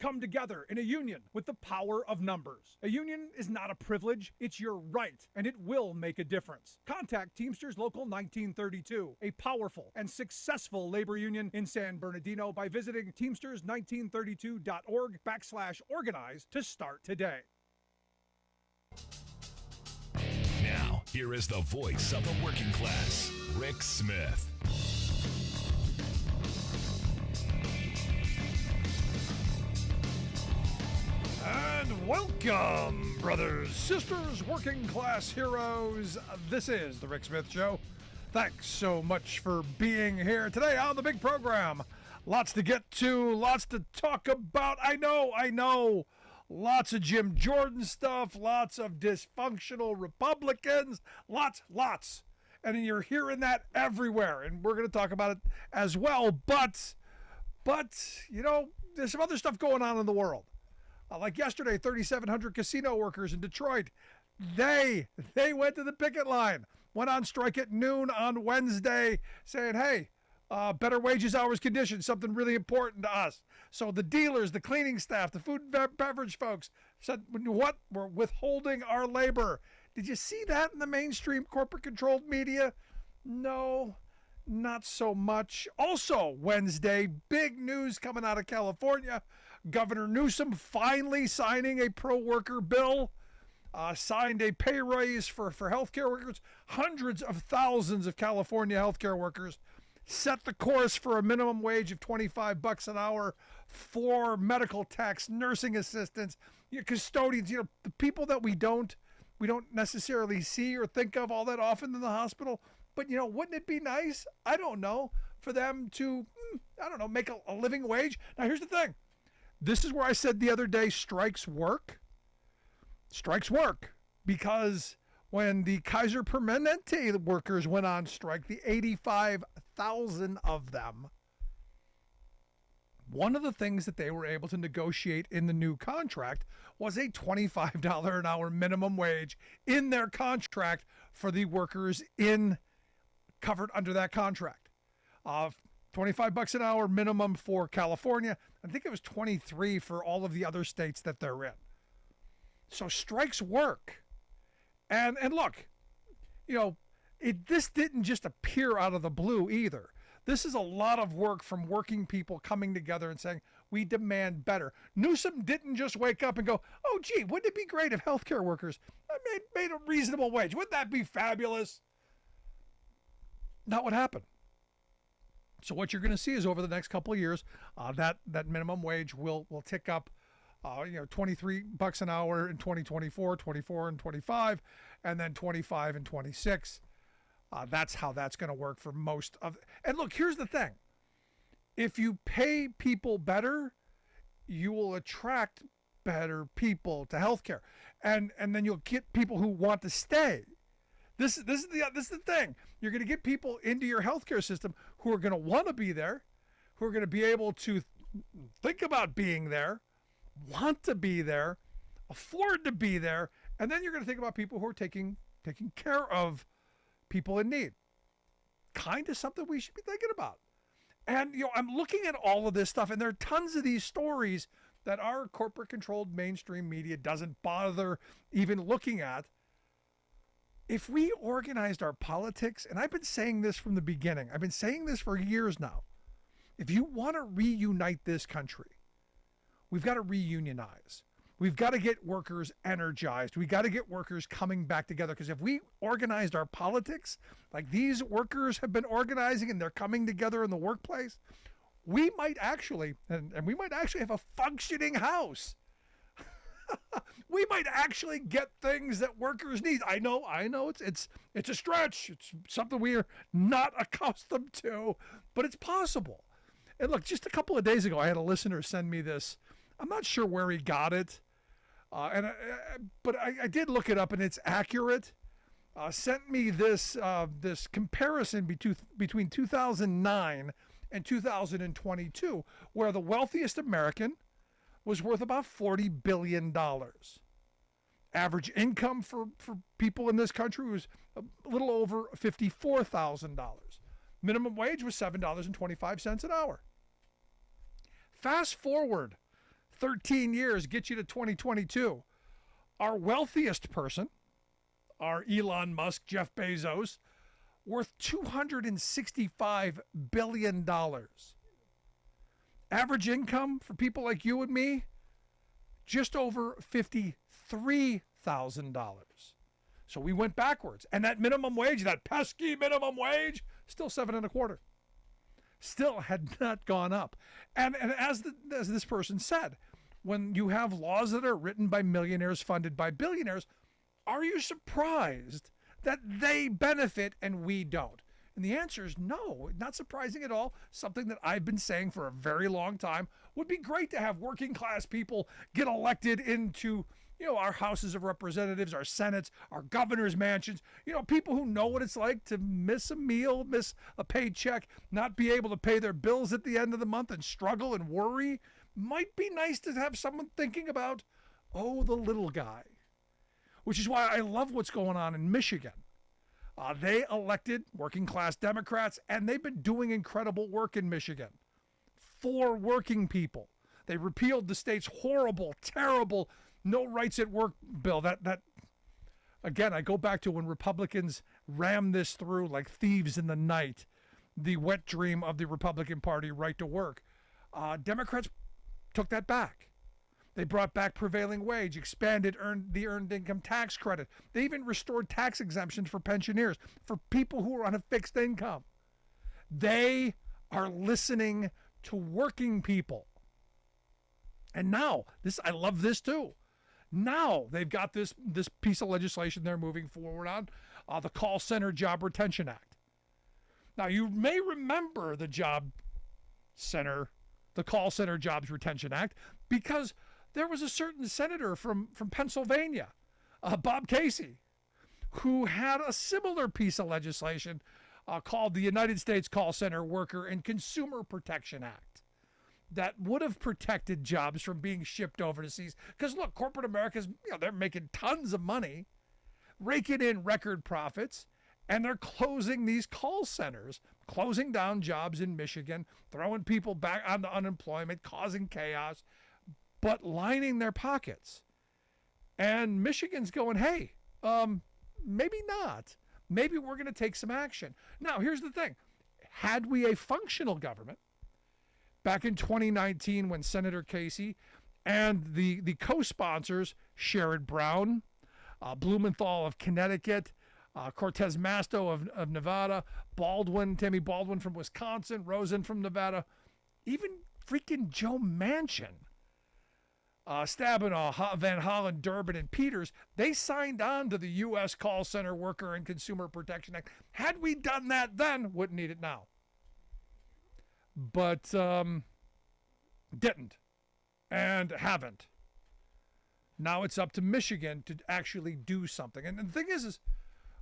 come together in a union with the power of numbers. A union is not a privilege, it's your right, and it will make a difference. Contact Teamsters Local 1932, a powerful and successful labor union in San Bernardino, by visiting teamsters1932.org/organize to start today. Now, here is the voice of the working class, Rick Smith. And welcome, brothers, sisters, working class heroes. This is the Rick Smith Show. Thanks so much for being here today on the big program. Lots to get to, lots to talk about. I know. Lots of Jim Jordan stuff, lots of dysfunctional Republicans, lots. And you're hearing that everywhere, and we're going to talk about it as well. But you know, there's some other stuff going on in the world. Like yesterday, 3,700 casino workers in Detroit, they went to the picket line, went on strike at noon on Wednesday, saying, hey, better wages, hours, conditions, something really important to us. So the dealers, the cleaning staff, the food and beverage folks said, what? We're withholding our labor. Did you see that in the mainstream corporate-controlled media? No, not so much. Also, Wednesday, big news coming out of California. Governor Newsom finally signing a pro-worker bill. Signed a pay raise for healthcare workers. Hundreds of thousands of California healthcare workers. Set the course for a minimum wage of $25 an hour for medical techs, nursing assistants, custodians, the people that we don't necessarily see or think of all that often in the hospital. But, wouldn't it be nice, I don't know, for them to, make a living wage? Now, here's the thing. This is where I said the other day, strikes work. Strikes work because when the Kaiser Permanente workers went on strike, the 85,000 of them, one of the things that they were able to negotiate in the new contract was a $25 an hour minimum wage in their contract for the workers covered under that contract. $25 an hour minimum for California. I think it was 23 for all of the other states that they're in. So strikes work. And look, this didn't just appear out of the blue either. This is a lot of work from working people coming together and saying, we demand better. Newsom didn't just wake up and go, oh, gee, wouldn't it be great if healthcare workers made a reasonable wage? Wouldn't that be fabulous? Not what happened. So what you're going to see is over the next couple of years, that minimum wage will tick up. $23 an hour in 2024, 24 and 25, and then 25 and 26. That's how that's going to work for most of. And look, here's the thing. If you pay people better, you will attract better people to healthcare. And then you'll get people who want to stay. This is the thing. You're going to get people into your healthcare system who are going to want to be there, who are going to be able to think about being there, want to be there, afford to be there, and then you're going to think about people who are taking care of people in need. Kind of something we should be thinking about. And I'm looking at all of this stuff, and there are tons of these stories that our corporate-controlled mainstream media doesn't bother even looking at. If we organized our politics, and I've been saying this from the beginning, I've been saying this for years now, if you want to reunite this country, we've got to reunionize. We've got to get workers energized. We've got to get workers coming back together. Because if we organized our politics like these workers have been organizing and they're coming together in the workplace, we might actually, and we might actually have a functioning House. We might actually get things that workers need. I know it's a stretch. It's something we are not accustomed to, but it's possible. And look, just a couple of days ago, I had a listener send me this. I'm not sure where he got it, but I did look it up, and it's accurate. Sent me this comparison between 2009 and 2022, where the wealthiest American was worth about $40 billion. Average income for people in this country was a little over $54,000. Minimum wage was $7.25 an hour. Fast forward 13 years, get you to 2022. Our wealthiest person, our Elon Musk, Jeff Bezos, worth $265 billion. Average income for people like you and me, just over $53,000. So we went backwards. And that minimum wage, that pesky minimum wage, still 7.25. Still had not gone up. And as this person said, when you have laws that are written by millionaires, funded by billionaires, are you surprised that they benefit and we don't? And the answer is no, not surprising at all. Something that I've been saying for a very long time. Would be great to have working class people get elected into, our houses of representatives, our senates, our governor's mansions, people who know what it's like to miss a meal, miss a paycheck, not be able to pay their bills at the end of the month and struggle and worry. Might be nice to have someone thinking about, the little guy. Which is why I love what's going on in Michigan. They elected working class Democrats, and they've been doing incredible work in Michigan for working people. They repealed the state's horrible, terrible, no rights at work bill. That again, I go back to when Republicans rammed this through like thieves in the night, the wet dream of the Republican Party, right to work. Democrats took that back. They brought back prevailing wage, expanded the earned income tax credit. They even restored tax exemptions for pensioners, for people who are on a fixed income. They are listening to working people. And now, I love this too. Now they've got this piece of legislation they're moving forward on, the Call Center Job Retention Act. Now, you may remember the Call Center Jobs Retention Act, because there was a certain senator from Pennsylvania, Bob Casey, who had a similar piece of legislation called the United States Call Center Worker and Consumer Protection Act that would have protected jobs from being shipped overseas. Because look, corporate America's, they're making tons of money, raking in record profits, and they're closing these call centers, closing down jobs in Michigan, throwing people back onto unemployment, causing chaos, but lining their pockets. And Michigan's going, hey, maybe not. Maybe we're going to take some action. Now, here's the thing. Had we a functional government, back in 2019 when Senator Casey and the co-sponsors, Sherrod Brown, Blumenthal of Connecticut, Cortez Masto of Nevada, Tammy Baldwin from Wisconsin, Rosen from Nevada, even freaking Joe Manchin, Stabenow, Van Hollen, Durbin, and Peters, they signed on to the U.S. Call Center Worker and Consumer Protection Act. Had we done that then, wouldn't need it now. But didn't and haven't. Now it's up to Michigan to actually do something. And the thing is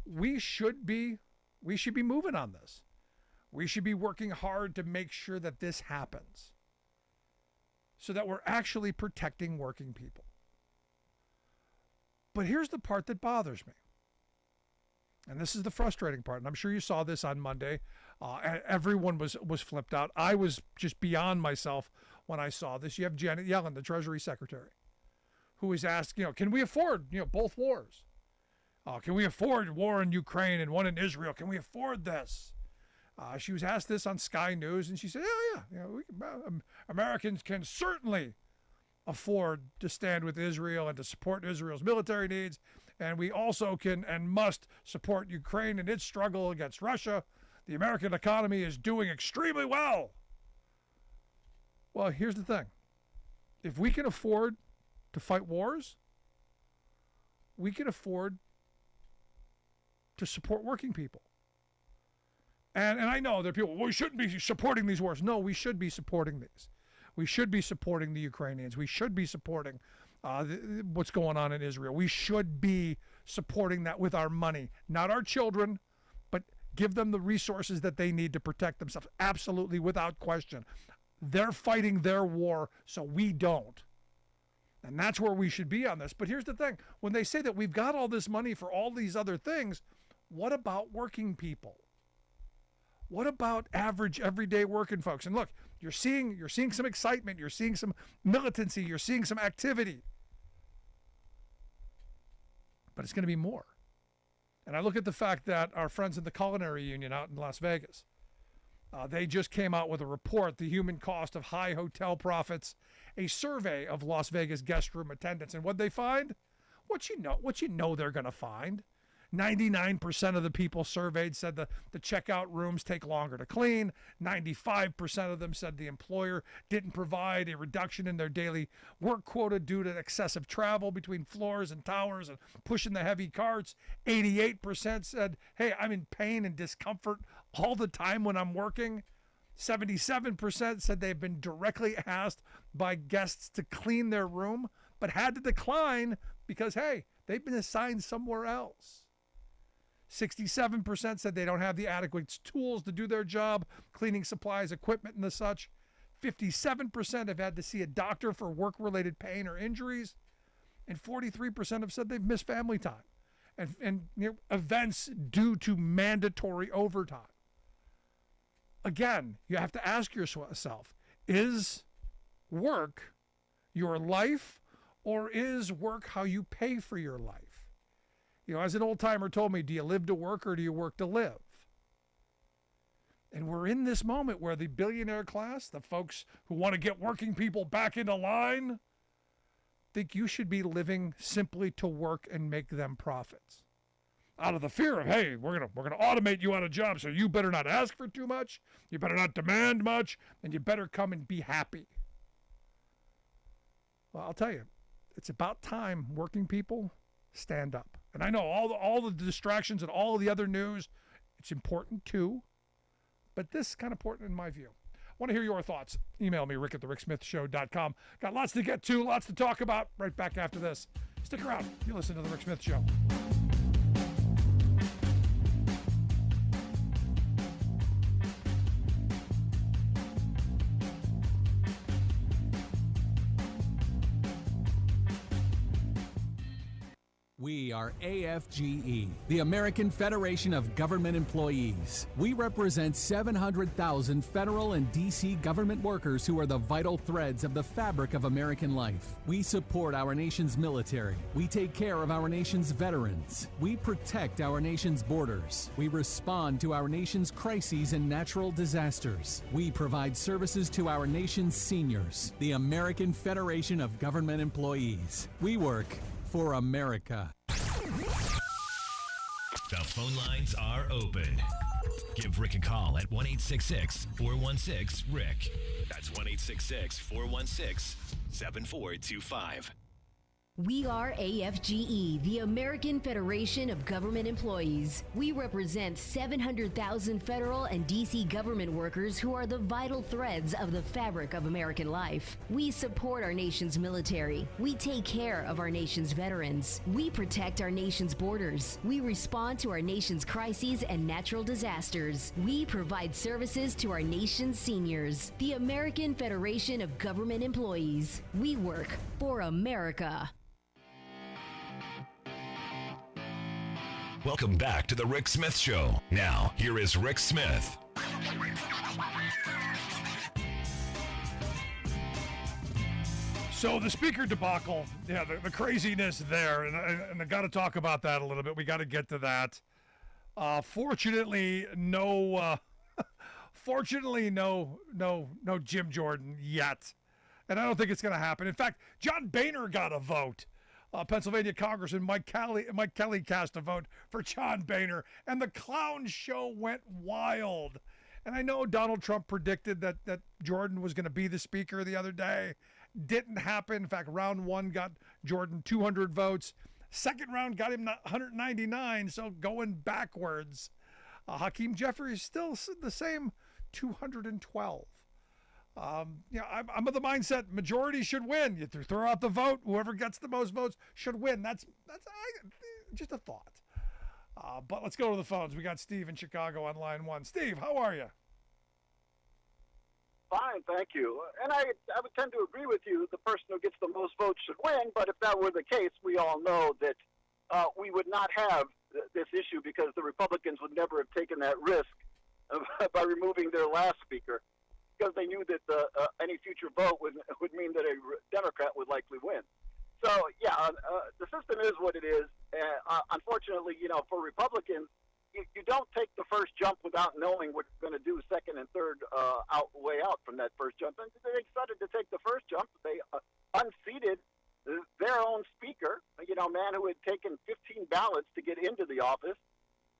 we should be moving on this. We should be working hard to make sure that this happens, so that we're actually protecting working people. But here's the part that bothers me. And this is the frustrating part. And I'm sure you saw this on Monday. Everyone was flipped out. I was just beyond myself when I saw this. You have Janet Yellen, the Treasury Secretary, who was asked, can we afford, both wars? Can we afford war in Ukraine and one in Israel? Can we afford this? She was asked this on Sky News, and she said, Americans can certainly afford to stand with Israel and to support Israel's military needs, and we also can and must support Ukraine in its struggle against Russia. The American economy is doing extremely well. Well, here's the thing. If we can afford to fight wars, we can afford to support working people. And I know there are people, we shouldn't be supporting these wars. No, we should be supporting these. We should be supporting the Ukrainians. We should be supporting what's going on in Israel. We should be supporting that with our money, not our children, but give them the resources that they need to protect themselves. Absolutely, without question. They're fighting their war, so we don't. And that's where we should be on this. But here's the thing. When they say that we've got all this money for all these other things, what about working people? What about average, everyday working folks? And look, you're seeing some excitement, you're seeing some militancy, you're seeing some activity. But it's going to be more. And I look at the fact that our friends in the Culinary Union out in Las Vegas, they just came out with a report, The Human Cost of High Hotel Profits, a survey of Las Vegas guest room attendants. And what they find? What you know they're going to find. 99% of the people surveyed said the checkout rooms take longer to clean. 95% of them said the employer didn't provide a reduction in their daily work quota due to excessive travel between floors and towers and pushing the heavy carts. 88% said, hey, I'm in pain and discomfort all the time when I'm working. 77% said they've been directly asked by guests to clean their room, but had to decline because, hey, they've been assigned somewhere else. 67% said they don't have the adequate tools to do their job, cleaning supplies, equipment, and the such. 57% have had to see a doctor for work-related pain or injuries. And 43% have said they've missed family time and events due to mandatory overtime. Again, you have to ask yourself, is work your life, or is work how you pay for your life? As an old timer told me, do you live to work or do you work to live? And we're in this moment where the billionaire class, the folks who want to get working people back into line, think you should be living simply to work and make them profits. Out of the fear of, hey, we're gonna automate you out of job, so you better not ask for too much, you better not demand much, and you better come and be happy. Well, I'll tell you, it's about time working people stand up. And I know all the distractions and all of the other news, it's important too, but this is kind of important in my view. I want to hear your thoughts. Email me, rick@thericksmithshow.com. Got lots to get to, lots to talk about. Right back after this. Stick around. You listen to The Rick Smith Show. We are AFGE, the American Federation of Government Employees. We represent 700,000 federal and D.C. government workers who are the vital threads of the fabric of American life. We support our nation's military. We take care of our nation's veterans. We protect our nation's borders. We respond to our nation's crises and natural disasters. We provide services to our nation's seniors. The American Federation of Government Employees. We work for America. The phone lines are open. Give Rick a call at 1-866-416-RICK. That's 1-866-416-7425. We are AFGE, the American Federation of Government Employees. We represent 700,000 federal and D.C. government workers who are the vital threads of the fabric of American life. We support our nation's military. We take care of our nation's veterans. We protect our nation's borders. We respond to our nation's crises and natural disasters. We provide services to our nation's seniors. The American Federation of Government Employees. We work for America. Welcome back to The Rick Smith Show. Now, here is Rick Smith. So the speaker debacle, the craziness there, and I got to talk about that a little bit. We got to get to that. Fortunately, no Jim Jordan yet, and I don't think it's going to happen. In fact, John Boehner got a vote. Pennsylvania Congressman Mike Kelly cast a vote for John Boehner, and the clown show went wild. And I know Donald Trump predicted that Jordan was going to be the speaker the other day. Didn't happen. In fact, round one got Jordan 200 votes. Second round got him 199, so going backwards. Hakeem Jeffries still the same 212. I'm of the mindset majority should win. You throw out the vote, whoever gets the most votes should win. That's just a thought. But let's go to the phones. We got Steve in Chicago on line one. Steve, how are you? Fine, thank you. And I would tend to agree with you. The person who gets the most votes should win. But if that were the case, we all know that we would not have this issue because the Republicans would never have taken that risk by removing their last speaker, because they knew that any future vote would mean that a Democrat would likely win. So yeah, the system is what it is. Unfortunately, for Republicans, you don't take the first jump without knowing what you're going to do second and third way out from that first jump. And they decided to take the first jump. They unseated their own speaker, a man who had taken 15 ballots to get into the office.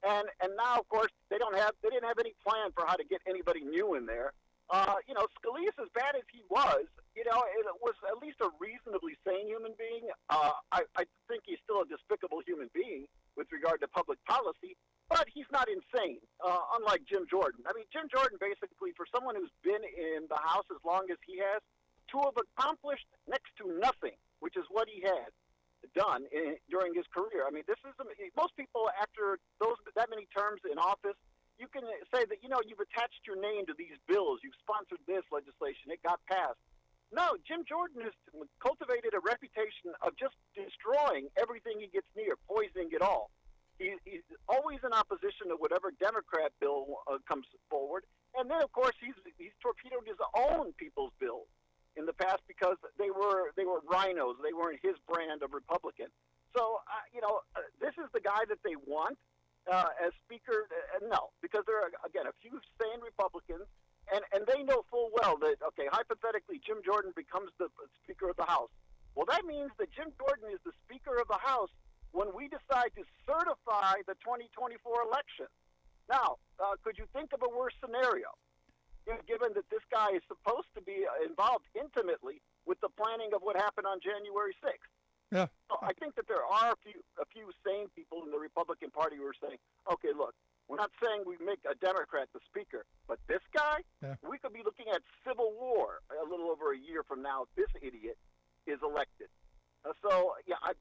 And now, of course, they didn't have any plan for how to get anybody new in there. Scalise, as bad as he was, it was at least a reasonably sane human being. I think he's still a despicable human being with regard to public policy, but he's not insane, unlike Jim Jordan. I mean, Jim Jordan, basically, for someone who's been in the House as long as he has, to have accomplished next to nothing, which is what he had done during his career. I mean, most people, after that many terms in office, you can say that, you've attached your name to these bills, you've sponsored this legislation, it got passed. No, Jim Jordan has cultivated a reputation of just destroying everything he gets near, poisoning it all. He's always in opposition to whatever Democrat bill comes forward. And then, of course, he's torpedoed his own people's bills in the past because they were rhinos. They weren't his brand of Republican. So, this is the guy that they want as Speaker. No, because there are, again, a few sane Republicans, and they know full well that, okay, hypothetically, Jim Jordan becomes the Speaker of the House. Well, that means that Jim Jordan is the Speaker of the House when we decide to certify the 2024 election. Now, could you think of a worse scenario, given that this guy is supposed to be involved intimately with the planning of what happened on January 6th? Yeah. So I think that there are a few sane people in the Republican Party who are saying, okay, look, we're not saying we make a Democrat the Speaker, but this guy, we could be looking at civil war a little over a year from now if this idiot is elected. So, yeah, as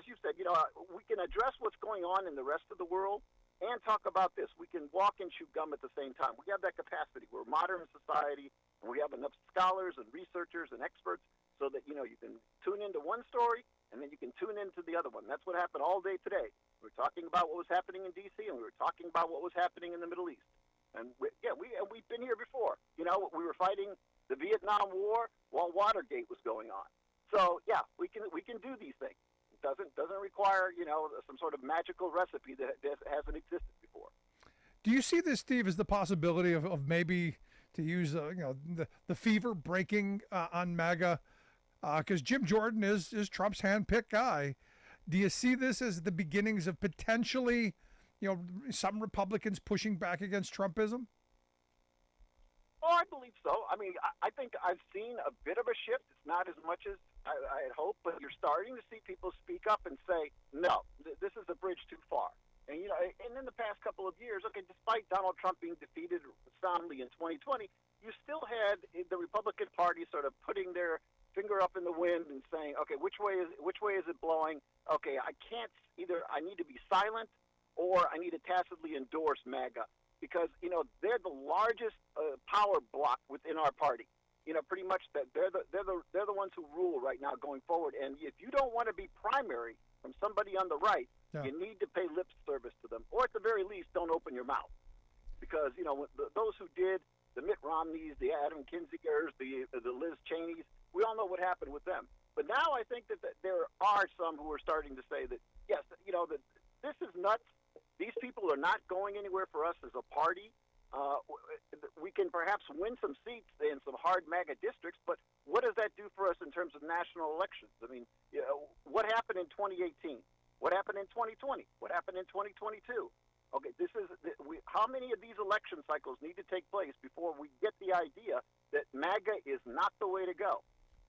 you said, we can address what's going on in the rest of the world and talk about this. We can walk and chew gum at the same time. We have that capacity. We're a modern society, and we have enough scholars and researchers and experts so that, you can tune into one story, and then you can tune into the other one. That's what happened all day today. We were talking about what was happening in D.C., and we were talking about what was happening in the Middle East. And, we've been here before. We were fighting the Vietnam War while Watergate was going on. So yeah, we can do these things. It doesn't require some sort of magical recipe that hasn't existed before. Do you see this, Steve, as the possibility of maybe, to use the fever breaking on MAGA, because Jim Jordan is Trump's handpicked guy? Do you see this as the beginnings of potentially some Republicans pushing back against Trumpism? Oh, I believe so. I mean, I think I've seen a bit of a shift. It's not as much as I had hoped, but you're starting to see people speak up and say, no, this is a bridge too far. And, and in the past couple of years, okay, despite Donald Trump being defeated soundly in 2020, you still had the Republican Party sort of putting their finger up in the wind and saying, okay, which way is it blowing? Okay, I need to be silent, or I need to tacitly endorse MAGA. Because, they're the largest power block within our party. Pretty much that they're the ones who rule right now going forward. And if you don't want to be primary from somebody on the right, you need to pay lip service to them. Or at the very least, don't open your mouth. Because, those who did, the Mitt Romneys, the Adam Kinzingers, the Liz Cheneys, we all know what happened with them. But now I think that there are some who are starting to say that, yes, that this is nuts. These people are not going anywhere for us as a party. We can perhaps win some seats in some hard MAGA districts, but what does that do for us in terms of national elections? I mean, what happened in 2018? What happened in 2020? What happened in 2022? Okay, how many of these election cycles need to take place before we get the idea that MAGA is not the way to go?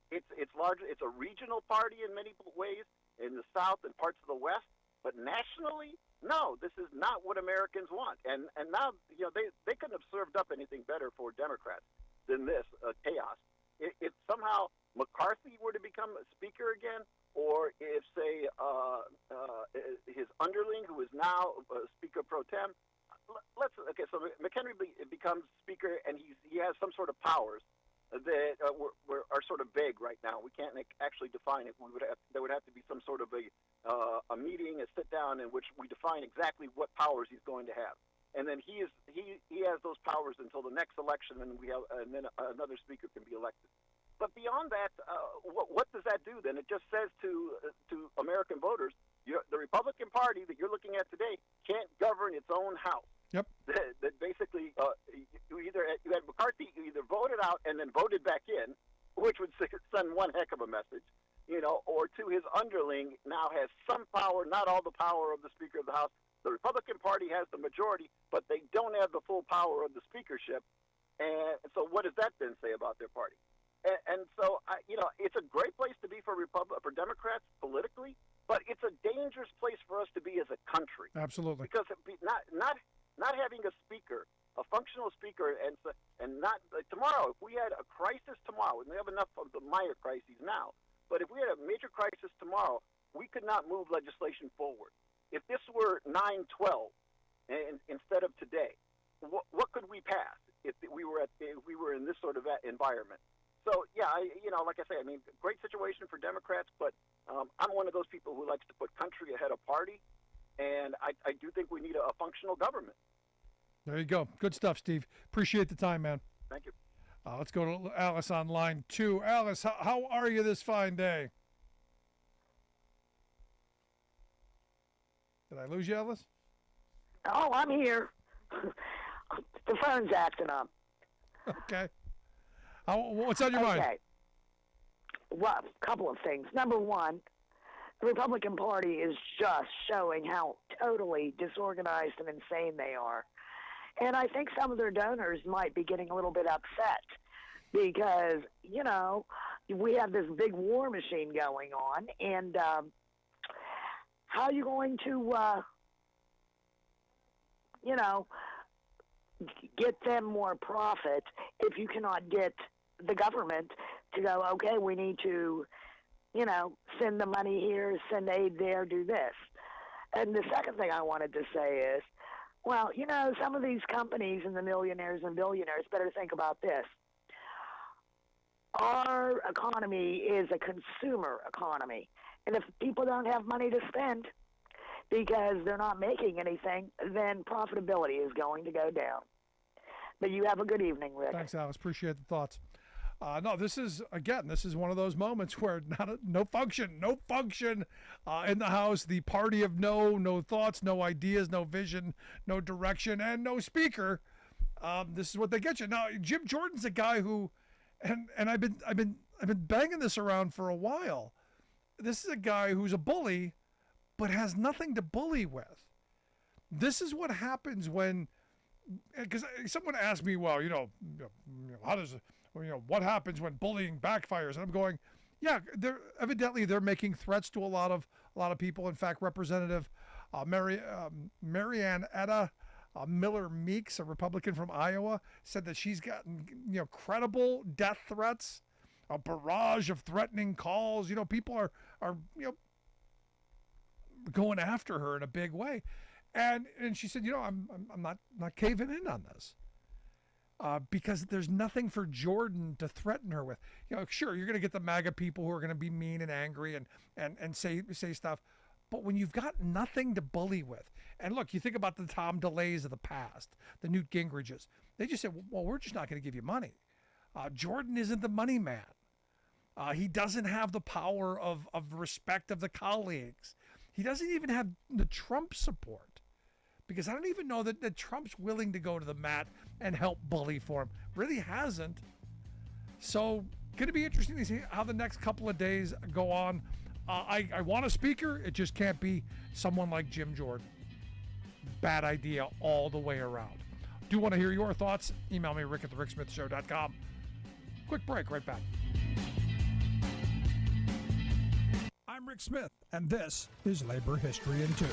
It's a regional party in many ways in the South and parts of the West, but nationally, no, this is not what Americans want. And now, they couldn't have served up anything better for Democrats than this chaos. If somehow McCarthy were to become Speaker again, or if, say, his underling, who is now Speaker pro tem, so McHenry becomes Speaker, and he has some sort of powers that are sort of vague right now. We can't actually define it. There would have to be some sort of a meeting, a sit down, in which we define exactly what powers he's going to have. and then he has those powers until the next election, and then another speaker can be elected. But beyond that, what does that do then? It just says to American voters, the Republican Party that you're looking at today can't govern its own house. Yep. That basically, you had McCarthy, you either voted out and then voted back in, which would send one heck of a message, or to his underling now has some power, not all the power of the Speaker of the House. The Republican Party has the majority, but they don't have the full power of the speakership. And so what does that then say about their party? And so, it's a great place to be for Democrats politically, but it's a dangerous place for us to be as a country. Absolutely. Because not having a speaker, a functional speaker, and not tomorrow, if we had a crisis tomorrow, and we have enough of the minor crises now, but if we had a major crisis tomorrow, we could not move legislation forward. If this were 9/12 instead of today, what could we pass if we were in this sort of environment? So, yeah, like I say, great situation for Democrats, but I'm one of those people who likes to put country ahead of party, and I do think we need a functional government. There you go. Good stuff, Steve. Appreciate the time, man. Thank you. Let's go to Alice on line 2. Alice, how are you this fine day? Did I lose you, Alice? Oh, I'm here. The phone's acting up. Okay. What's on your mind? Okay. Well, a couple of things. Number one, the Republican Party is just showing how totally disorganized and insane they are. And I think some of their donors might be getting a little bit upset because, we have this big war machine going on. And how are you going to, get them more profit if you cannot get the government to go, okay, we need to, send the money here, send aid there, do this. And the second thing I wanted to say is, well, some of these companies and the millionaires and billionaires better think about this. Our economy is a consumer economy. And if people don't have money to spend because they're not making anything, then profitability is going to go down. But you have a good evening, Rick. Thanks, Alice. Appreciate the thoughts. No, this is one of those moments where no function in the House. The party of no thoughts, no ideas, no vision, no direction, and no speaker. This is what they get you. Now, Jim Jordan's a guy who, and I've been banging this around for a while. This is a guy who's a bully, but has nothing to bully with. This is what happens when, because someone asked me, well, how does what happens when bullying backfires? And I'm going, yeah, they're making threats to a lot of people. In fact, Representative Marianne Etta Miller Meeks, a Republican from Iowa, said that she's gotten credible death threats, a barrage of threatening calls. People are going after her in a big way, and she said, I'm not caving in on this. Because there's nothing for Jordan to threaten her with. Sure, you're going to get the MAGA people who are going to be mean and angry and say stuff, but when you've got nothing to bully with, and look, you think about the Tom DeLays of the past, the Newt Gingriches, they just said, well, we're just not going to give you money. Jordan isn't the money man. He doesn't have the power of respect of the colleagues. He doesn't even have the Trump support. Because I don't even know that Trump's willing to go to the mat and help bully for him. Really hasn't. So, going to be interesting to see how the next couple of days go on. I want a speaker. It just can't be someone like Jim Jordan. Bad idea all the way around. Do want to hear your thoughts? Email me, rick@thericksmithshow.com. Quick break, right back. I'm Rick Smith, and this is Labor History in 2.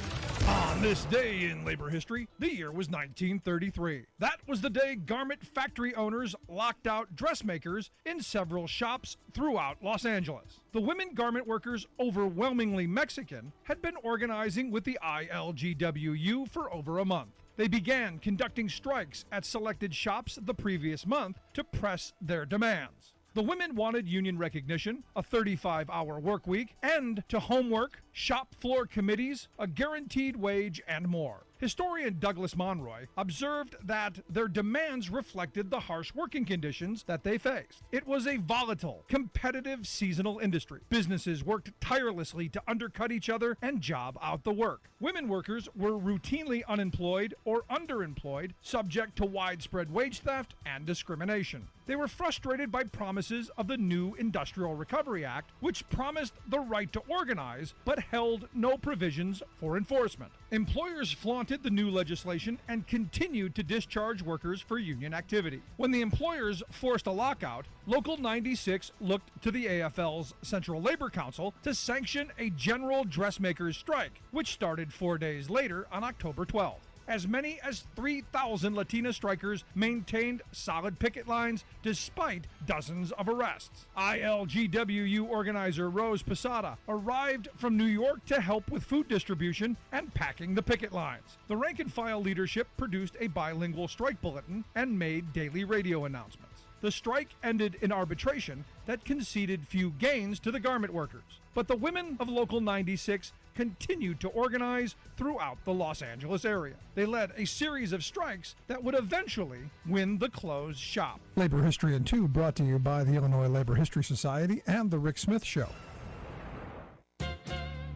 On this day in labor history, the year was 1933. That was the day garment factory owners locked out dressmakers in several shops throughout Los Angeles. The women garment workers, overwhelmingly Mexican, had been organizing with the ILGWU for over a month. They began conducting strikes at selected shops the previous month to press their demands. The women wanted union recognition, a 35-hour work week, end to homework, shop floor committees, a guaranteed wage, and more. Historian Douglas Monroy observed that their demands reflected the harsh working conditions that they faced. It was a volatile, competitive seasonal industry. Businesses worked tirelessly to undercut each other and job out the work. Women workers were routinely unemployed or underemployed, subject to widespread wage theft and discrimination. They were frustrated by promises of the new Industrial Recovery Act, which promised the right to organize but held no provisions for enforcement. Employers flaunted the new legislation and continued to discharge workers for union activity. When the employers forced a lockout, Local 96 looked to the AFL's Central Labor Council to sanction a general dressmakers strike, which started 4 days later on October 12th. As many as 3,000 Latina strikers maintained solid picket lines despite dozens of arrests. ILGWU organizer Rose Posada arrived from New York to help with food distribution and packing the picket lines. The rank-and-file leadership produced a bilingual strike bulletin and made daily radio announcements. The strike ended in arbitration that conceded few gains to the garment workers. But the women of Local 96 continued to organize throughout the Los Angeles area. They led a series of strikes that would eventually win the closed shop. Labor History in 2 brought to you by the Illinois Labor History Society and The Rick Smith Show.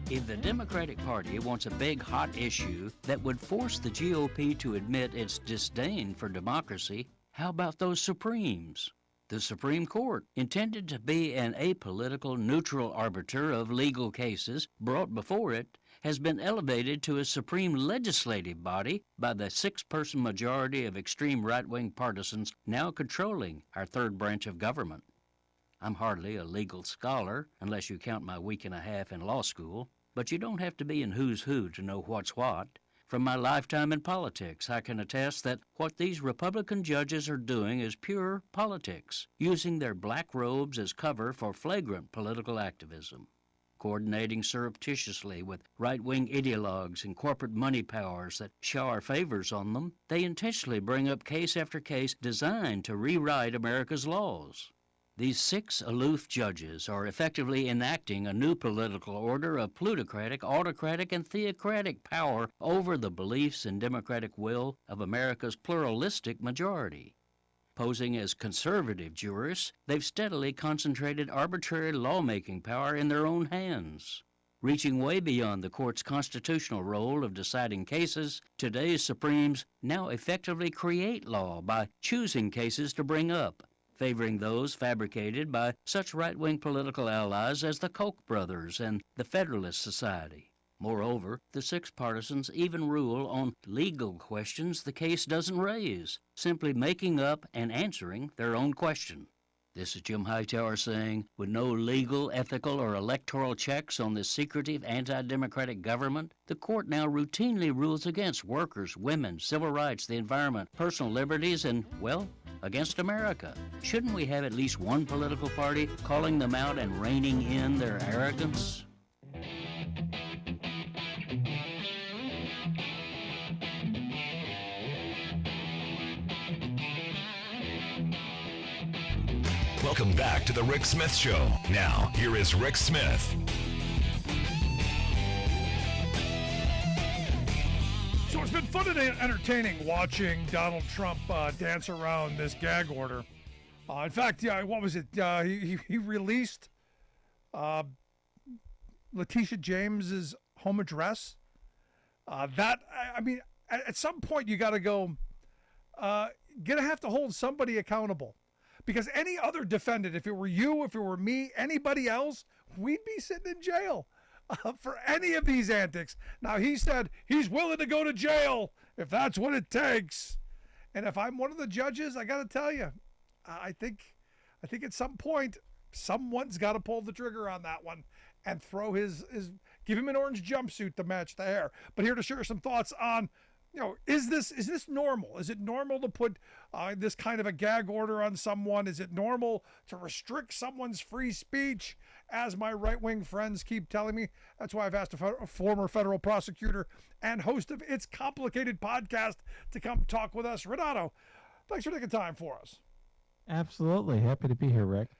If the Democratic Party wants a big, hot issue that would force the GOP to admit its disdain for democracy, how about those Supremes? The Supreme Court, intended to be an apolitical, neutral arbiter of legal cases brought before it, has been elevated to a supreme legislative body by the 6-person majority of extreme right-wing partisans now controlling our third branch of government. I'm hardly a legal scholar, unless you count my week and a half in law school, but you don't have to be in who's who to know what's what. From my lifetime in politics, I can attest that what these Republican judges are doing is pure politics, using their black robes as cover for flagrant political activism. Coordinating surreptitiously with right-wing ideologues and corporate money powers that shower favors on them, they intentionally bring up case after case designed to rewrite America's laws. These 6 aloof judges are effectively enacting a new political order of plutocratic, autocratic, and theocratic power over the beliefs and democratic will of America's pluralistic majority. Posing as conservative jurists, they've steadily concentrated arbitrary lawmaking power in their own hands. Reaching way beyond the court's constitutional role of deciding cases, today's Supremes now effectively create law by choosing cases to bring up, favoring those fabricated by such right-wing political allies as the Koch brothers and the Federalist Society. Moreover, the 6 partisans even rule on legal questions the case doesn't raise, simply making up and answering their own question. This is Jim Hightower saying, with no legal, ethical, or electoral checks on this secretive anti-democratic government, the court now routinely rules against workers, women, civil rights, the environment, personal liberties, and, well, against America. Shouldn't we have at least one political party calling them out and reining in their arrogance? Welcome back to the Rick Smith Show. Now, here is Rick Smith. So it's been fun and entertaining watching Donald Trump dance around this gag order. In fact, what was it? He released Letitia James's home address. At some point you got to go. Gonna have to hold somebody accountable, because any other defendant, if it were you, if it were me, anybody else, we'd be sitting in jail for any of these antics. Now, he said he's willing to go to jail if that's what it takes. And if I'm one of the judges, I got to tell you, I think at some point, someone's got to pull the trigger on that one and throw give him an orange jumpsuit to match the hair. But here to share some thoughts on, is this normal? Is it normal to put this kind of a gag order on someone? Is it normal to restrict someone's free speech, as my right-wing friends keep telling me? That's why I've asked a former federal prosecutor and host of It's Complicated podcast to come talk with us. Renato, thanks for taking time for us. Absolutely. Happy to be here, Rick.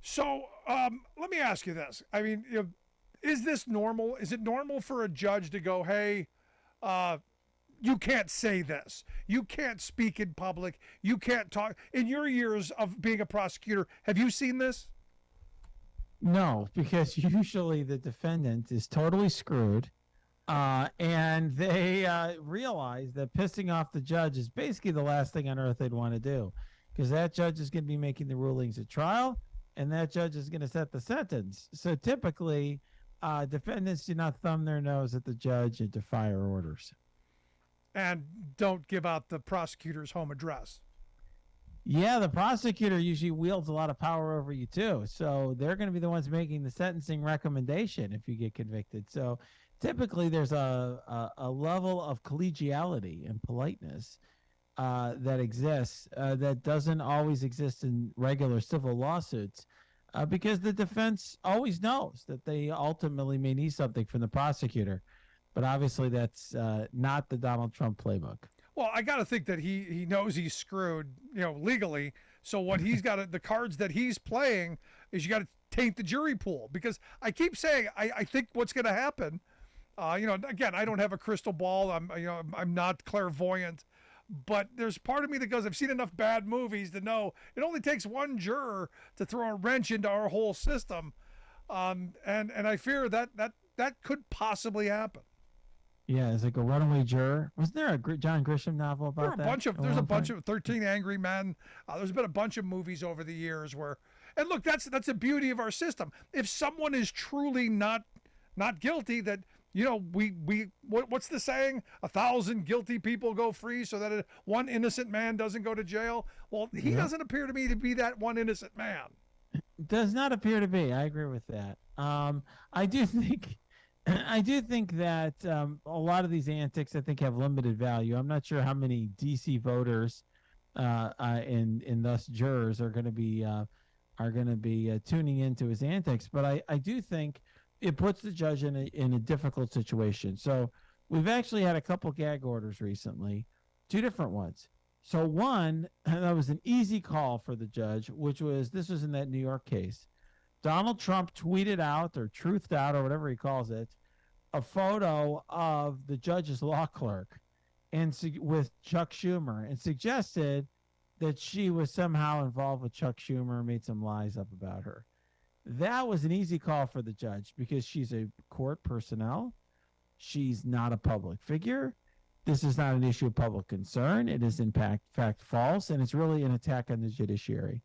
So let me ask you this. I mean, is this normal? Is it normal for a judge to go, hey, you can't say this. You can't speak in public. You can't talk. In your years of being a prosecutor, have you seen this? No, because usually the defendant is totally screwed, and they realize that pissing off the judge is basically the last thing on earth they'd want to do, because that judge is going to be making the rulings at trial, and that judge is going to set the sentence. So typically, defendants do not thumb their nose at the judge and defy her orders. And don't give out the prosecutor's home address. Yeah, the prosecutor usually wields a lot of power over you too. So they're going to be the ones making the sentencing recommendation if you get convicted. So typically there's a level of collegiality and politeness that exists that doesn't always exist in regular civil lawsuits because the defense always knows that they ultimately may need something from the prosecutor. But obviously that's not the Donald Trump playbook. Well, I got to think that he knows he's screwed, legally. So what he's got the cards that he's playing is you got to taint the jury pool, because I keep saying I think what's going to happen. Again, I don't have a crystal ball. I'm not clairvoyant, but there's part of me that goes, I've seen enough bad movies to know it only takes one juror to throw a wrench into our whole system, and I fear that could possibly happen. Yeah, it's like a runaway juror. Wasn't there a John Grisham novel about that? There's a bunch of 13 Angry Men. There's been a bunch of movies over the years where, and look, that's the beauty of our system. If someone is truly not guilty, that what's the saying? 1,000 guilty people go free, so that one innocent man doesn't go to jail. Well, he doesn't appear to me to be that one innocent man. Does not appear to be. I agree with that. I do think that a lot of these antics, I think, have limited value. I'm not sure how many DC voters and thus jurors are going to be tuning into his antics. But I do think it puts the judge in a difficult situation. So we've actually had a couple gag orders recently, two different ones. So one that was an easy call for the judge, this was in that New York case. Donald Trump tweeted out or truthed out or whatever he calls it, a photo of the judge's law clerk with Chuck Schumer, and suggested that she was somehow involved with Chuck Schumer, made some lies up about her. That was an easy call for the judge because she's a court personnel. She's not a public figure. This is not an issue of public concern. It is in fact false, and it's really an attack on the judiciary.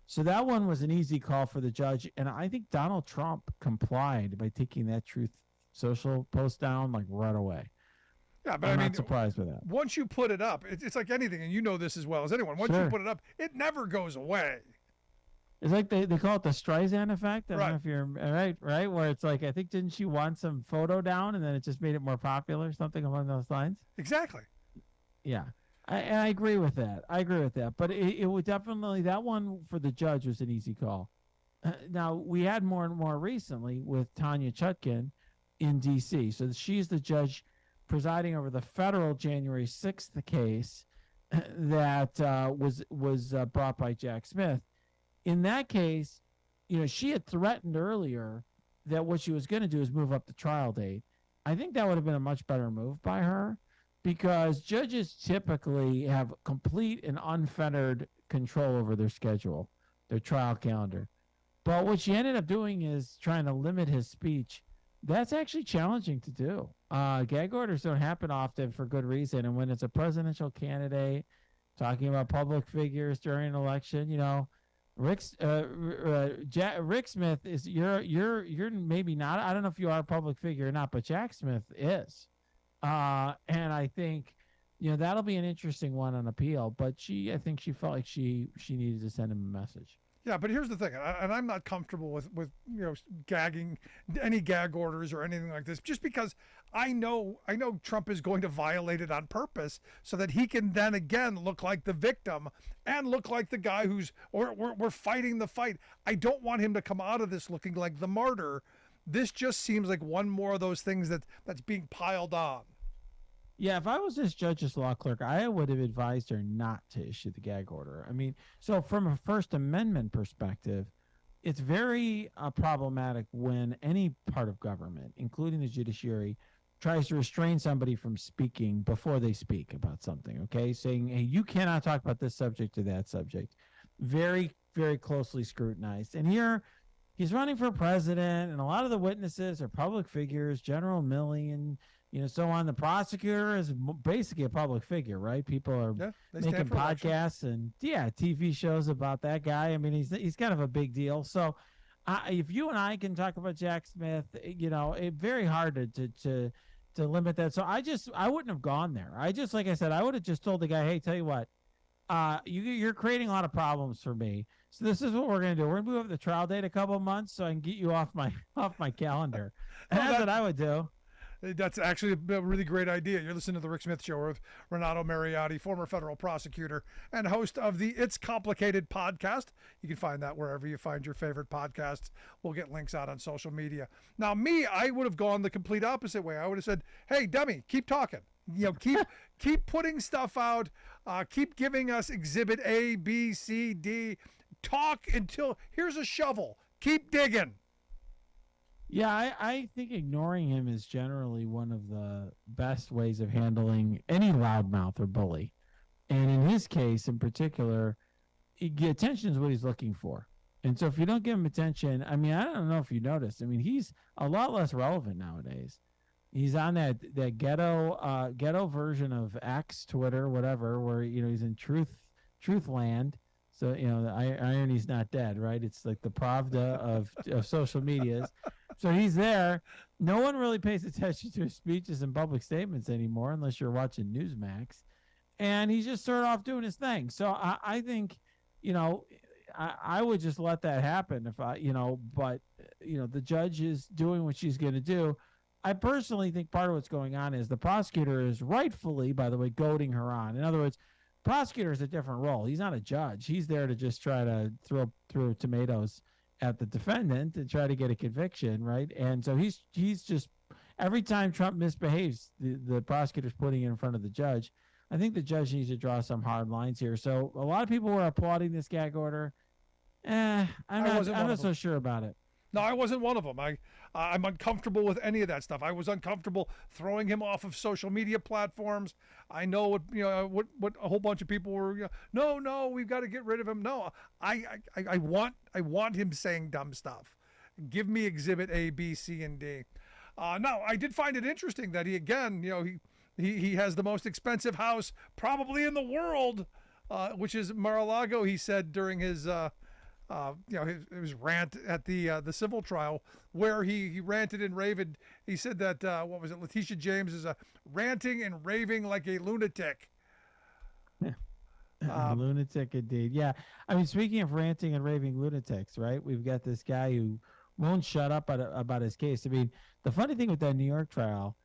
So that one was an easy call for the judge, and I think Donald Trump complied by taking that Truth Social post down like right away. Yeah, but I'm not surprised with that. Once you put it up, it's like anything, and you know this as well as anyone. Once you put it up, it never goes away. It's like they call it the Streisand effect. I don't know if you're right, where it's like, I think, didn't she want some photo down and then it just made it more popular, something along those lines? Exactly. Yeah. I agree with that. But it would definitely, that one for the judge was an easy call. Now, we had more and more recently with Tanya Chutkan in D.C. So she's the judge presiding over the federal January 6th case that was brought by Jack Smith. In that case, she had threatened earlier that what she was going to do is move up the trial date. I think that would have been a much better move by her, because judges typically have complete and unfettered control over their schedule, their trial calendar. But what she ended up doing is trying to limit his speech. That's actually challenging to do. Gag orders don't happen often for good reason. And when it's a presidential candidate talking about public figures during an election, Rick Smith is you're maybe not. I don't know if you are a public figure or not, but Jack Smith is. And I think, that'll be an interesting one on appeal. But I think she felt like she needed to send him a message. Yeah, but here's the thing, and I'm not comfortable with gagging, any gag orders or anything like this, just because I know Trump is going to violate it on purpose so that he can then again look like the victim and look like the guy we're fighting the fight. I don't want him to come out of this looking like the martyr. This just seems like one more of those things that's being piled on. Yeah, if I was this judge's law clerk, I would have advised her not to issue the gag order. I mean, so from a First Amendment perspective, it's very problematic when any part of government, including the judiciary, tries to restrain somebody from speaking before they speak about something, okay? Saying, hey, you cannot talk about this subject or that subject. Very, very closely scrutinized. And here he's running for president, and a lot of the witnesses are public figures, General Milley and, so on. The prosecutor is basically a public figure, right? People are making podcasts and, TV shows about that guy. I mean, he's kind of a big deal. So if you and I can talk about Jack Smith, it's very hard to limit that. So I wouldn't have gone there. Like I said, I would have just told the guy, hey, tell you what, you're creating a lot of problems for me. So this is what we're going to do. We're going to move up the trial date a couple of months so I can get you off my calendar. And that's what I would do. That's actually a really great idea. You're listening to The Rick Smith Show with Renato Mariotti, former federal prosecutor and host of the It's Complicated podcast. You can find that wherever you find your favorite podcasts. We'll get links out on social media. Now, I would have gone the complete opposite way. I would have said, hey, dummy, keep talking. Keep putting stuff out. Keep giving us exhibit A, B, C, D. Talk until here's a shovel. Keep digging. Yeah, I think ignoring him is generally one of the best ways of handling any loudmouth or bully. And in his case in particular, attention is what he's looking for. And so if you don't give him attention, I don't know if you noticed. he's a lot less relevant nowadays. He's on that ghetto version of X, Twitter, whatever, where he's in truth land. So the irony's not dead, right? It's like the Pravda of social medias. So he's there. No one really pays attention to his speeches and public statements anymore, unless you're watching Newsmax. And he's just sort of off doing his thing. So I think, I would just let that happen if but the judge is doing what she's going to do. I personally think part of what's going on is the prosecutor is rightfully, by the way, goading her on. In other words, prosecutor is a different role. He's not a judge. He's there to just try to throw tomatoes at the defendant and try to get a conviction, right? And so he's just, every time Trump misbehaves, the prosecutor's putting it in front of the judge. I think the judge needs to draw some hard lines here. So a lot of people were applauding this gag order. I'm not so sure about it. No, I wasn't one of them. I'm uncomfortable with any of that stuff. I was uncomfortable throwing him off of social media platforms. I know what a whole bunch of people were. No, we've got to get rid of him. No, I want him saying dumb stuff. Give me exhibit A, B, C, and D. No, I did find it interesting that he he has the most expensive house probably in the world, which is Mar-a-Lago. He said during his his rant at the civil trial, where he ranted and raved. He said that Letitia James is ranting and raving like a lunatic. Lunatic indeed. Yeah, speaking of ranting and raving lunatics, right? We've got this guy who won't shut up about his case. The funny thing with that New York trial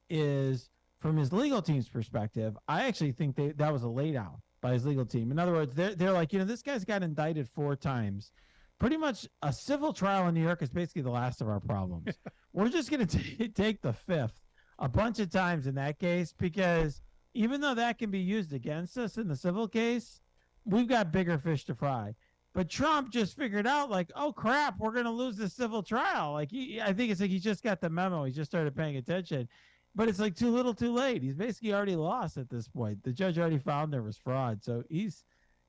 is, from his legal team's perspective, I actually think that was a laydown by his legal team. In other words, they're like, this guy's got indicted 4 times. Pretty much a civil trial in New York is basically the last of our problems. We're just going to take the 5th a bunch of times in that case, because even though that can be used against us in the civil case, we've got bigger fish to fry. But Trump just figured out, like, oh, crap, we're going to lose the civil trial. Like, I think it's like he just got the memo. He just started paying attention. But it's like too little too late. He's basically already lost at this point. The judge already found there was fraud. So he's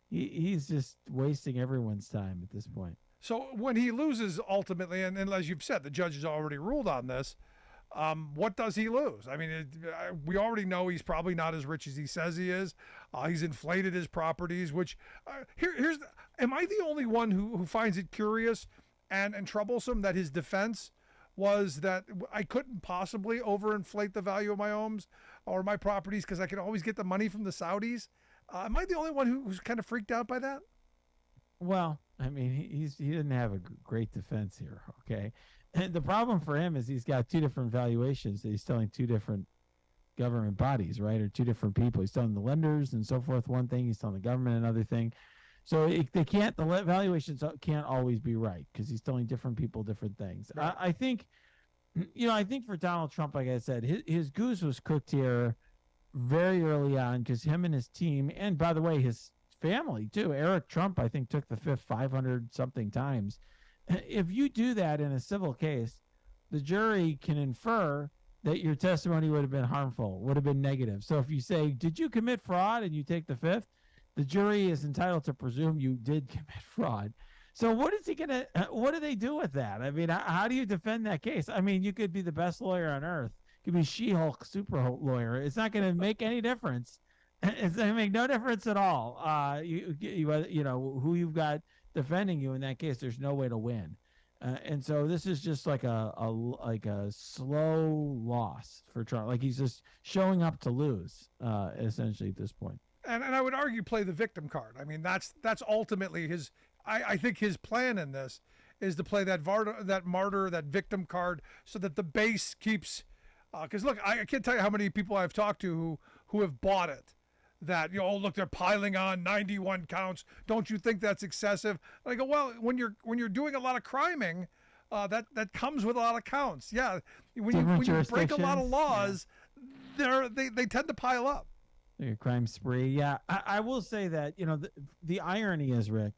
just wasting everyone's time at this point. So when he loses ultimately, and as you've said, the judge has already ruled on this, what does he lose? We already know he's probably not as rich as he says he is. He's inflated his properties, which am I the only one who finds it curious and troublesome that his defense was that I couldn't possibly overinflate the value of my homes or my properties because I could always get the money from the Saudis? Am I the only one who's kind of freaked out by that? Well, he didn't have a great defense here, okay? And the problem for him is he's got 2 different valuations that he's telling 2 different government bodies, right, or 2 different people. He's telling the lenders and so forth one thing, he's telling the government another thing. So the valuations can't always be right because he's telling different people different things. Right. I think for Donald Trump, like I said, his goose was cooked here very early on because him and his team, and by the way, his family too, Eric Trump, I think took the 5th 500 something times. If you do that in a civil case, the jury can infer that your testimony would have been harmful, would have been negative. So if you say, did you commit fraud, and you take the fifth, the jury is entitled to presume you did commit fraud. So what is he going to, what do they do with that? I mean, how do you defend that case? I mean, you could be the best lawyer on earth. You could be She-Hulk super lawyer. It's not going to make any difference. It's going to make no difference at all. You know, who you've got defending you in that case, there's no way to win. And so this is just like a slow loss for Trump. Like he's just showing up to lose, essentially at this point. And I would argue play the victim card. I mean, that's ultimately his. I think his plan in this is to play that martyr, that victim card, so that the base keeps. Because look, I can't tell you how many people I've talked to who have bought it. That, you know, oh, look, they're piling on 91 counts. Don't you think that's excessive? I go, well, when you're doing a lot of criming, that comes with a lot of counts. Yeah, when you break a lot of laws, they tend to pile up. Your crime spree. Yeah, I will say that, you know, the irony is, Rick,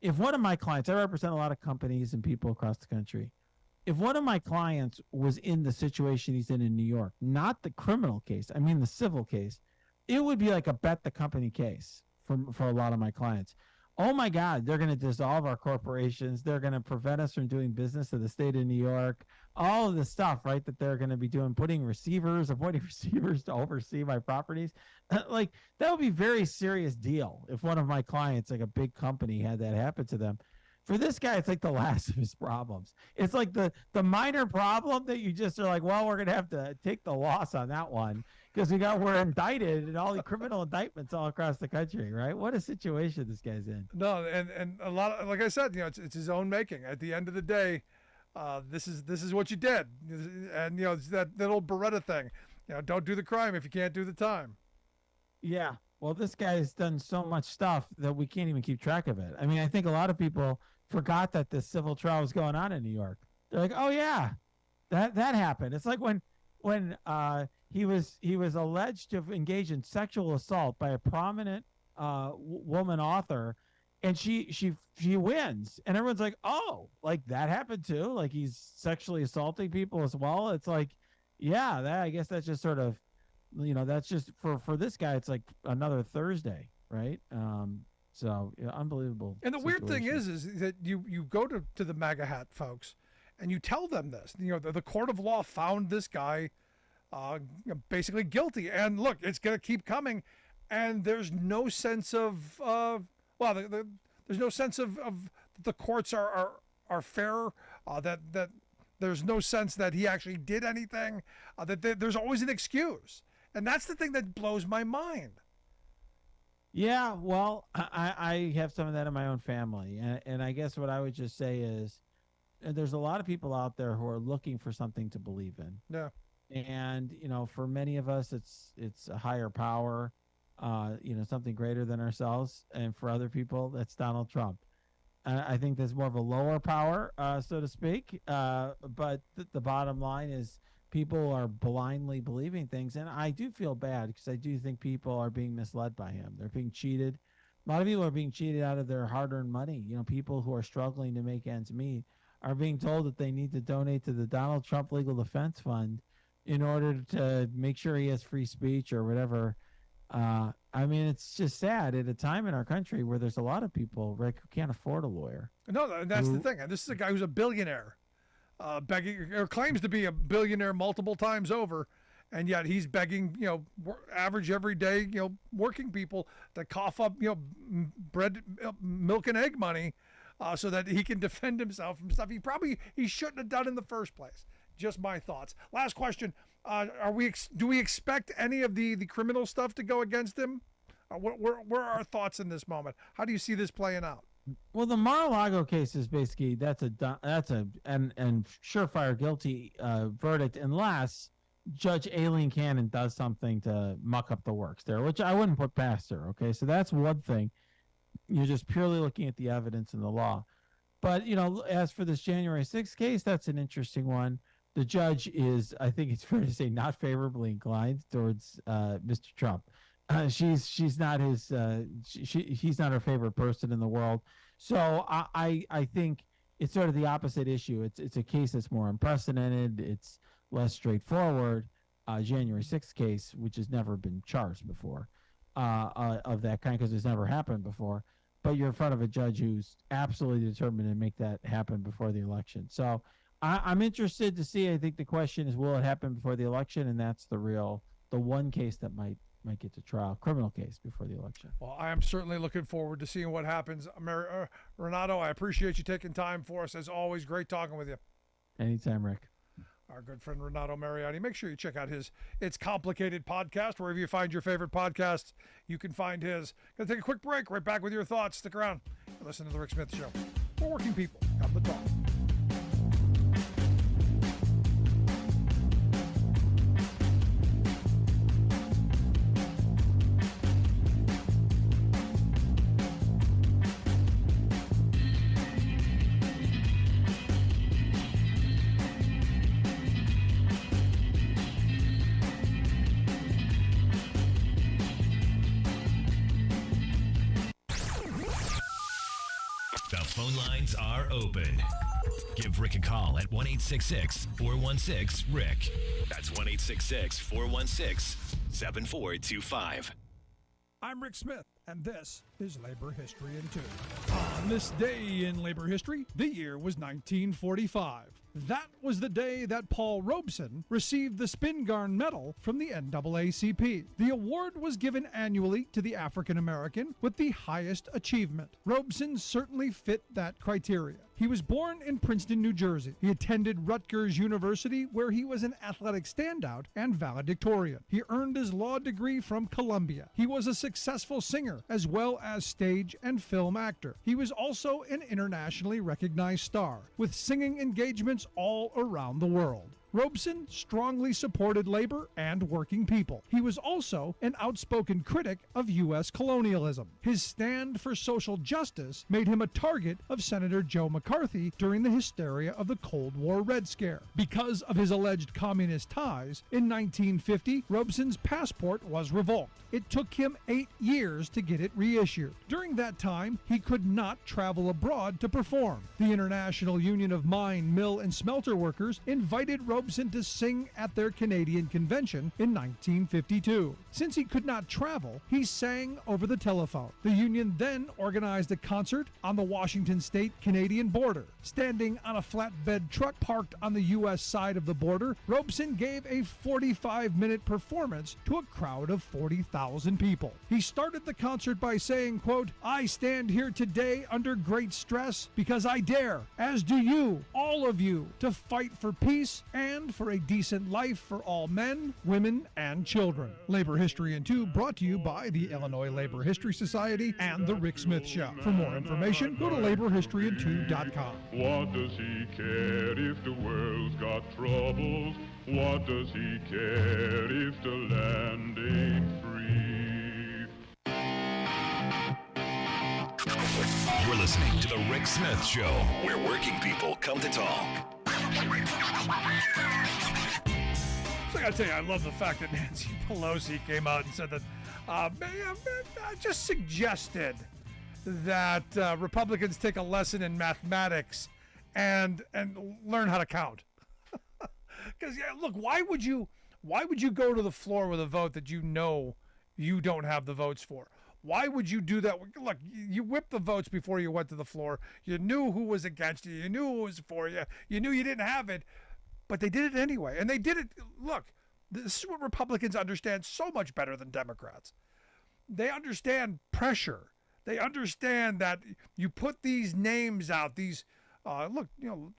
if one of my clients, I represent a lot of companies and people across the country. If one of my clients was in the situation he's in New York, not the criminal case, I mean the civil case, it would be like a bet the company case for a lot of my clients. Oh my God, they're going to dissolve our corporations. They're going to prevent us from doing business in the state of New York. All of the stuff, right, that they're going to be doing, appointing receivers to oversee my properties. Like, that would be a very serious deal if one of my clients, like a big company, had that happen to them. For this guy, it's like the last of his problems. It's like the minor problem that you just are like, well, we're going to have to take the loss on that one because we're indicted and all the criminal indictments all across the country, right? What a situation this guy's in. No, and a lot of, like I said, you know, it's his own making. At the end of the day, this is what you did, and you know, it's that little Beretta thing. You know, don't do the crime if you can't do the time. Yeah. Well, this guy's done so much stuff that we can't even keep track of it. I mean, I think a lot of people forgot that this civil trial was going on in New York. They're like, oh yeah, that happened. It's like when he was alleged to have engaged in sexual assault by a prominent woman author, and she wins, and everyone's like, oh, like that happened too, like he's sexually assaulting people as well. It's like, yeah, I guess that's just sort of, you know, that's just for this guy, it's like another Thursday, right? So yeah, unbelievable. And the weird thing is that you go to the MAGA hat folks, and you tell them this. You know, the court of law found this guy basically guilty, and look, it's going to keep coming, and there's no sense of there's no sense of the courts are fair. That there's no sense that he actually did anything. There's always an excuse, and that's the thing that blows my mind. Yeah, well, I have some of that in my own family, and I guess what I would just say is there's a lot of people out there who are looking for something to believe in. Yeah. And, you know, for many of us, it's a higher power, you know, something greater than ourselves. And for other people, that's Donald Trump. I think there's more of a lower power, so to speak. But the bottom line is people are blindly believing things. And I do feel bad because I do think people are being misled by him. They're being cheated. A lot of people are being cheated out of their hard-earned money. You know, people who are struggling to make ends meet are being told that they need to donate to the Donald Trump Legal Defense Fund in order to make sure he has free speech or whatever. I mean, it's just sad at a time in our country where there's a lot of people, Rick, who can't afford a lawyer. No, that's the thing. This is a guy who's a billionaire, begging, or claims to be a billionaire multiple times over, and yet he's begging, you know, average everyday, you know, working people to cough up, you know, bread, milk and egg money, so that he can defend himself from stuff he shouldn't have done in the first place. Just my thoughts. Last question: do we expect any of the criminal stuff to go against him? Where are our thoughts in this moment? How do you see this playing out? Well, the Mar-a-Lago case is basically that's a surefire guilty verdict unless Judge Aileen Cannon does something to muck up the works there, which I wouldn't put past her. Okay, so that's one thing. You're just purely looking at the evidence and the law. But, you know, as for this January 6th case, that's an interesting one. The judge is, I think it's fair to say, not favorably inclined towards Mr. Trump. She's not his. He's not her favorite person in the world. So I think it's sort of the opposite issue. It's a case that's more unprecedented. It's less straightforward January 6th case, which has never been charged before, of that kind, because it's never happened before. But you're in front of a judge who's absolutely determined to make that happen before the election. So I'm interested to see. I think the question is, will it happen before the election? And that's the one case that might get to trial, criminal case before the election. Well, I am certainly looking forward to seeing what happens. Renato, I appreciate you taking time for us. As always, great talking with you. Anytime, Rick. Our good friend Renato Mariani. Make sure you check out his It's Complicated podcast. Wherever you find your favorite podcasts, you can find his. Going to take a quick break. Right back with your thoughts. Stick around. Listen to The Rick Smith Show. For working people. Come to talk. Phone lines are open. Give Rick a call at 1-866-416-RICK. That's 1-866-416-7425. I'm Rick Smith, and this is Labor History in 2. On this day in labor history, the year was 1945. That was the day that Paul Robeson received the Spingarn Medal from the NAACP. The award was given annually to the African American with the highest achievement. Robeson certainly fit that criteria. He was born in Princeton, New Jersey. He attended Rutgers University, where he was an athletic standout and valedictorian. He earned his law degree from Columbia. He was a successful singer, as well as stage and film actor. He was also an internationally recognized star, with singing engagements all around the world. Robeson strongly supported labor and working people. He was also an outspoken critic of U.S. colonialism. His stand for social justice made him a target of Senator Joe McCarthy during the hysteria of the Cold War Red Scare. Because of his alleged communist ties, in 1950, Robeson's passport was revoked. It took him 8 years to get it reissued. During that time, he could not travel abroad to perform. The International Union of Mine, Mill, and Smelter Workers invited Robeson to sing at their Canadian convention in 1952. Since he could not travel, he sang over the telephone. The union then organized a concert on the Washington state-Canadian border. Standing on a flatbed truck parked on the U.S. side of the border, Robeson gave a 45-minute performance to a crowd of 40,000 people. He started the concert by saying, quote, "I stand here today under great stress because I dare, as do you, all of you, to fight for peace and for a decent life for all men, women, and children." Labor History in 2 brought to you by the Illinois Labor History Society and The Rick Smith Show. For more information, go to laborhistoryin2.com. What does he care if the world's got troubles? What does he care if the land ain't free? You're listening to The Rick Smith Show, where working people come to talk. So I gotta tell you, I love the fact that Nancy Pelosi came out and said that, just suggested that Republicans take a lesson in mathematics and learn how to count. Because look, why would you go to the floor with a vote that you know you don't have the votes for? Why would you do that? Look, you whipped the votes before you went to the floor. You knew who was against you. You knew who was for you. You knew you didn't have it, but they did it anyway. And they did it. Look, this is what Republicans understand so much better than Democrats. They understand pressure. They understand that you put these names out, these look,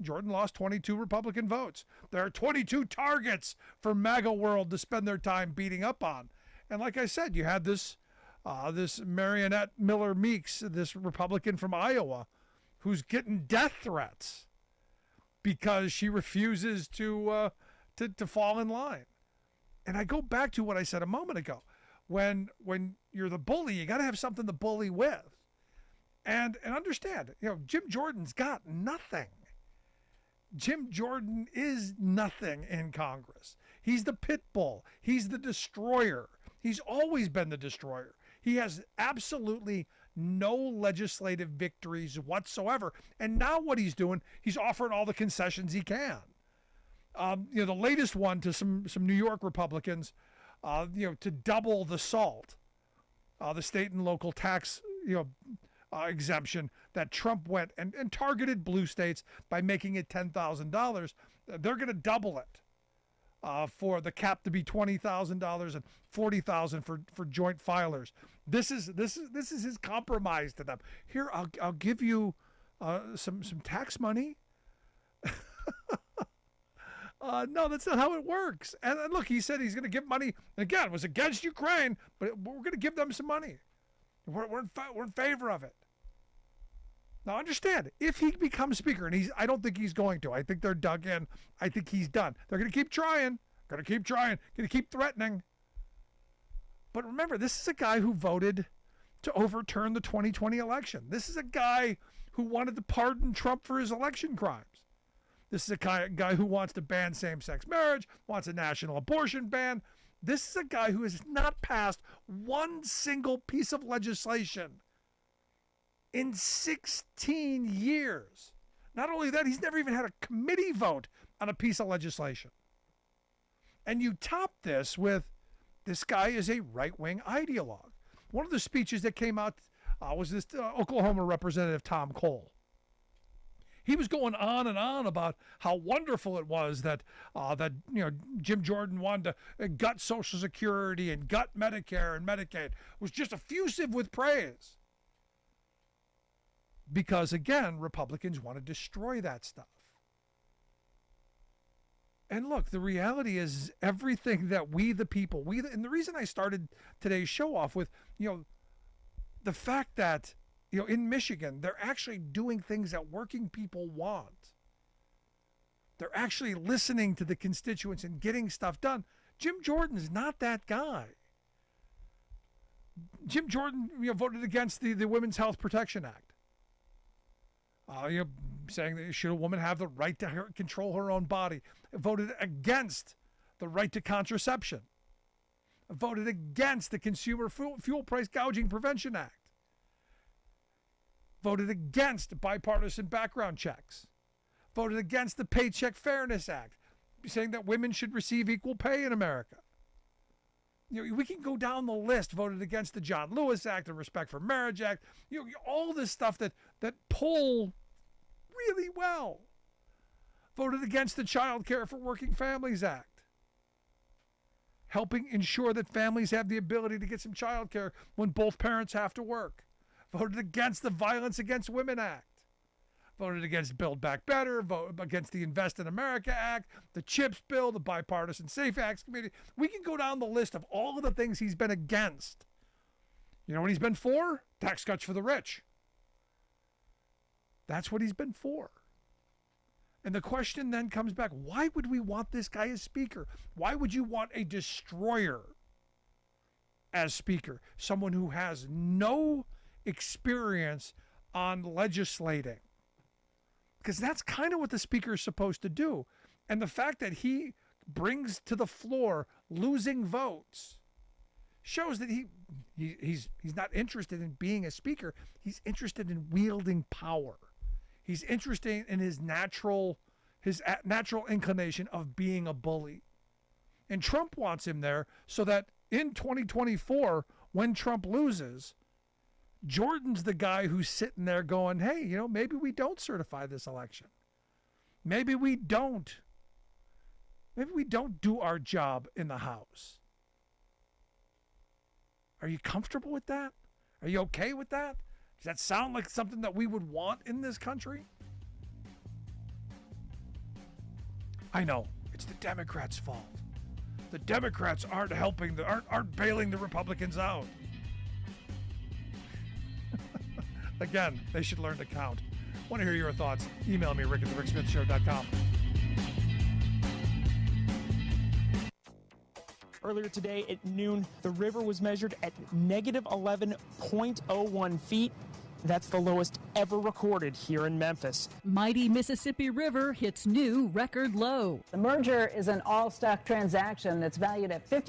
Jordan lost 22 Republican votes. There are 22 targets for MAGA world to spend their time beating up on. And like I said, you had this Marionette Miller Meeks, this Republican from Iowa, who's getting death threats because she refuses to fall in line. And I go back to what I said a moment ago. When you're the bully, you got to have something to bully with. And understand, Jim Jordan's got nothing. Jim Jordan is nothing in Congress. He's the pit bull. He's the destroyer. He's always been the destroyer. He has absolutely no legislative victories whatsoever. And now what he's doing, he's offering all the concessions he can. The latest one to some New York Republicans, to double the SALT, the state and local tax, exemption that Trump went and targeted blue states by making it $10,000. They're going to double it for the cap to be $20,000 and $40,000 for joint filers. This is his compromise to them. Here, I'll give you some tax money. No, that's not how it works. And look, he said he's going to give money. Again, it was against Ukraine, but we're going to give them some money. We're in favor of it. Now, understand, if he becomes speaker, and I don't think he's going to. I think they're dug in. I think he's done. They're going to keep trying. Going to keep threatening. But remember, this is a guy who voted to overturn the 2020 election. This is a guy who wanted to pardon Trump for his election crimes. This is a guy who wants to ban same-sex marriage, wants a national abortion ban. This is a guy who has not passed one single piece of legislation in 16 years. Not only that, he's never even had a committee vote on a piece of legislation. And you top this with, this guy is a right-wing ideologue. One of the speeches that came out was this Oklahoma Representative Tom Cole. He was going on and on about how wonderful it was that Jim Jordan wanted to gut Social Security and gut Medicare and Medicaid. Was just effusive with praise. Because again, Republicans want to destroy that stuff. And look, the reality is everything that we the people, and the reason I started today's show off with, the fact that in Michigan, they're actually doing things that working people want. They're actually listening to the constituents and getting stuff done. Jim Jordan's not that guy. Jim Jordan voted against the Women's Health Protection Act. Saying that should a woman have the right to control her own body. Voted against the right to contraception. Voted against the Consumer Fuel Price Gouging Prevention Act. Voted against bipartisan background checks. Voted against the Paycheck Fairness Act, saying that women should receive equal pay in America. We can go down the list. Voted against the John Lewis Act, the Respect for Marriage Act. All this stuff that pull really well. Voted against the Child Care for Working Families Act, helping ensure that families have the ability to get some child care when both parents have to work. Voted against the Violence Against Women Act. Voted against Build Back Better. Voted against the Invest in America Act, the CHIPS bill, the Bipartisan Safe Acts Committee. We can go down the list of all of the things he's been against. You know what he's been for? Tax cuts for the rich. That's what he's been for. And the question then comes back, why would we want this guy as speaker? Why would you want a destroyer as speaker? Someone who has no experience on legislating. Because that's kind of what the speaker is supposed to do. And the fact that he brings to the floor losing votes shows that he's not interested in being a speaker. He's interested in wielding power. He's interested in his natural inclination of being a bully. And Trump wants him there so that in 2024, when Trump loses, Jordan's the guy who's sitting there going, hey, maybe we don't certify this election. Maybe we don't do our job in the House. Are you comfortable with that? Are you okay with that? Does that sound like something that we would want in this country? I know, it's the Democrats' fault. The Democrats aren't bailing the Republicans out. Again, they should learn to count. Want to hear your thoughts? Email me, rick@thericksmithshow.com. Earlier today at noon, the river was measured at negative 11.01 feet. That's the lowest ever recorded here in Memphis. Mighty Mississippi River hits new record low. The merger is an all-stock transaction that's valued at $50